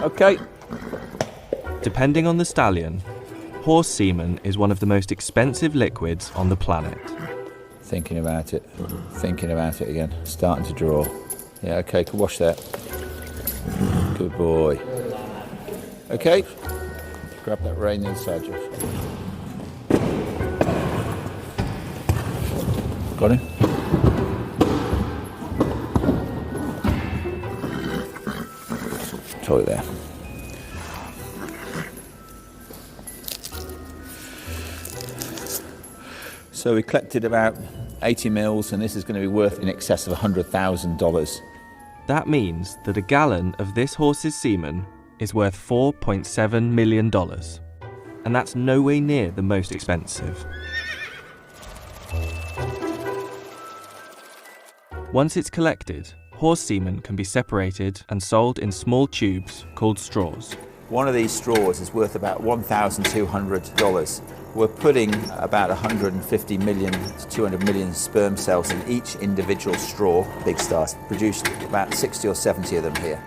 Okay. Depending on the stallion, horse semen is one of the most expensive liquids on the planet. Thinking about it again. Starting to draw. Yeah, okay, can wash that. Good boy. Okay, grab that rein inside you. Got him? Toy there. So we collected about 80 mils, and this is going to be worth in excess of $100,000. That means that a gallon of this horse's semen is worth $4.7 million. And that's nowhere near the most expensive. Once it's collected, horse semen can be separated and sold in small tubes called straws. One of these straws is worth about $1,200. We're putting about 150 million to 200 million sperm cells in each individual straw. Big Star's produced about 60 or 70 of them here.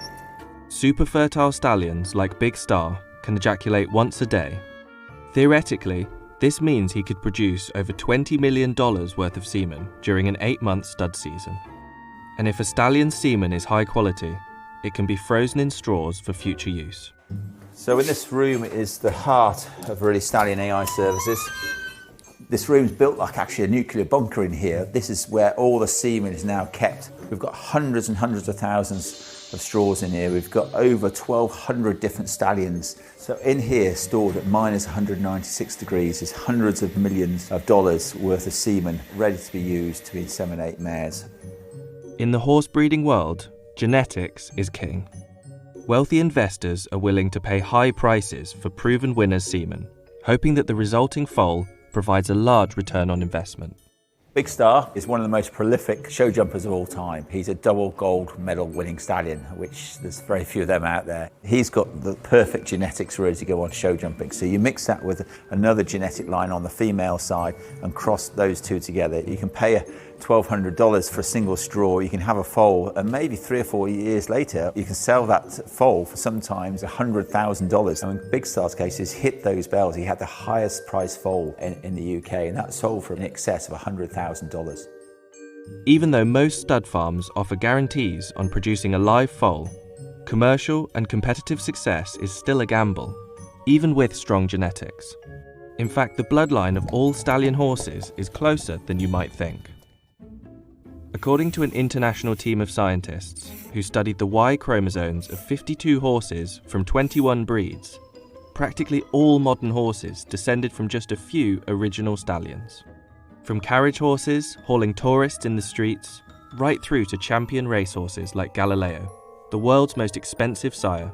Super fertile stallions like Big Star can ejaculate once a day. Theoretically, this means he could produce over $20 million worth of semen during an 8-month stud season. And if a stallion's semen is high quality, it can be frozen in straws for future use. So in this room is the heart of really Stallion AI services. This room's built like actually a nuclear bunker in here. This is where all the semen is now kept. We've got hundreds and hundreds of thousands of straws in here. We've got over 1,200 different stallions. So in here, stored at minus 196 degrees, is hundreds of millions of dollars worth of semen ready to be used to inseminate mares. In the horse breeding world, genetics is king. Wealthy investors are willing to pay high prices for proven winners' semen, hoping that the resulting foal provides a large return on investment. Big Star is one of the most prolific show jumpers of all time. He's a double gold medal winning stallion, which there's very few of them out there. He's got the perfect genetics ready to go on show jumping. So you mix that with another genetic line on the female side and cross those two together. You can pay $1,200 for a single straw, you can have a foal, and maybe 3 or 4 years later, you can sell that foal for sometimes $100,000. And in Big Star's case, he's hit those bells. He had the highest price foal in the UK, and that sold for in excess of $100,000. Even though most stud farms offer guarantees on producing a live foal, commercial and competitive success is still a gamble, even with strong genetics. In fact, the bloodline of all stallion horses is closer than you might think. According to an international team of scientists who studied the Y chromosomes of 52 horses from 21 breeds, practically all modern horses descended from just a few original stallions. From carriage horses hauling tourists in the streets, right through to champion racehorses like Galileo, the world's most expensive sire.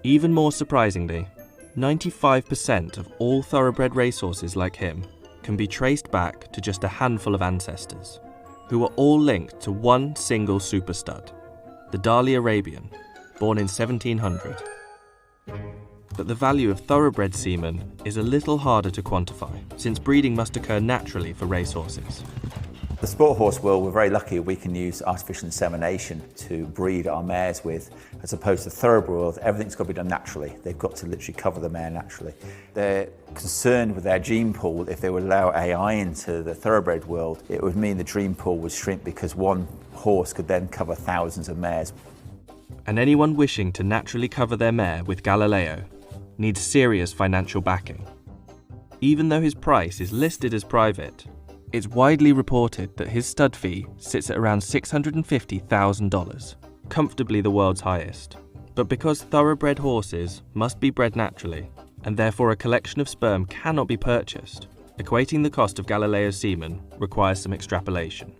Even more surprisingly, 95% of all thoroughbred racehorses like him can be traced back to just a handful of ancestors, who are all linked to one single super stud, the Dali Arabian, born in 1700. But the value of thoroughbred semen is a little harder to quantify, since breeding must occur naturally for racehorses. The sport horse world, we're very lucky we can use artificial insemination to breed our mares with, as opposed to thoroughbred world, everything's got to be done naturally. They've got to literally cover the mare naturally. They're concerned with their gene pool. If they would allow AI into the thoroughbred world, it would mean the gene pool would shrink because one horse could then cover thousands of mares. And anyone wishing to naturally cover their mare with Galileo needs serious financial backing. Even though his price is listed as private, it's widely reported that his stud fee sits at around $650,000, comfortably the world's highest. But because thoroughbred horses must be bred naturally, and therefore a collection of sperm cannot be purchased, equating the cost of Galileo's semen requires some extrapolation.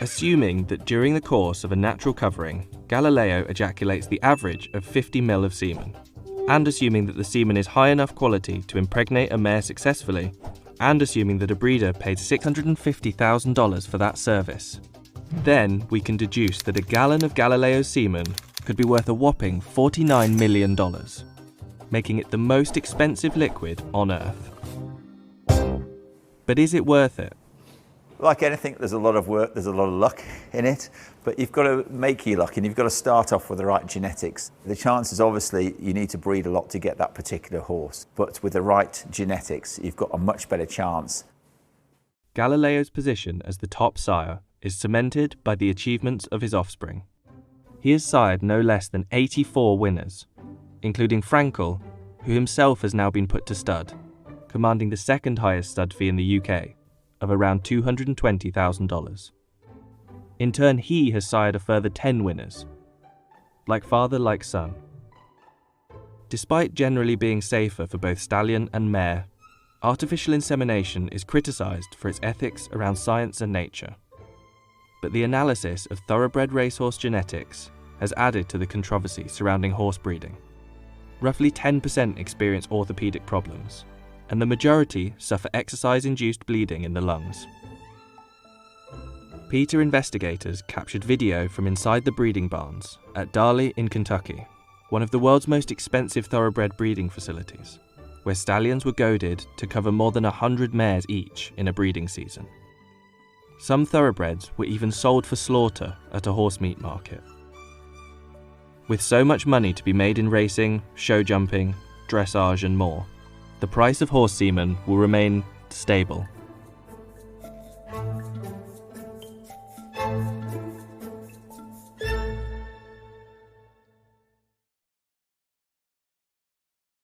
Assuming that during the course of a natural covering, Galileo ejaculates the average of 50 ml of semen, and assuming that the semen is high enough quality to impregnate a mare successfully, and assuming that a breeder paid $650,000 for that service, then we can deduce that a gallon of Galileo's semen could be worth a whopping $49 million, making it the most expensive liquid on Earth. But is it worth it? Like anything, there's a lot of work, there's a lot of luck in it, but you've got to make your luck and you've got to start off with the right genetics. The chances, obviously, you need to breed a lot to get that particular horse, but with the right genetics, you've got a much better chance. Galileo's position as the top sire is cemented by the achievements of his offspring. He has sired no less than 84 winners, including Frankel, who himself has now been put to stud, commanding the second highest stud fee in the UK, of around $220,000. In turn, he has sired a further 10 winners. Like father, like son. Despite generally being safer for both stallion and mare, artificial insemination is criticised for its ethics around science and nature. But the analysis of thoroughbred racehorse genetics has added to the controversy surrounding horse breeding. Roughly 10% experience orthopaedic problems, and the majority suffer exercise-induced bleeding in the lungs. PETA investigators captured video from inside the breeding barns at Darley in Kentucky, one of the world's most expensive thoroughbred breeding facilities, where stallions were goaded to cover more than 100 mares each in a breeding season. Some thoroughbreds were even sold for slaughter at a horse meat market. With so much money to be made in racing, show jumping, dressage and more, the price of horse semen will remain stable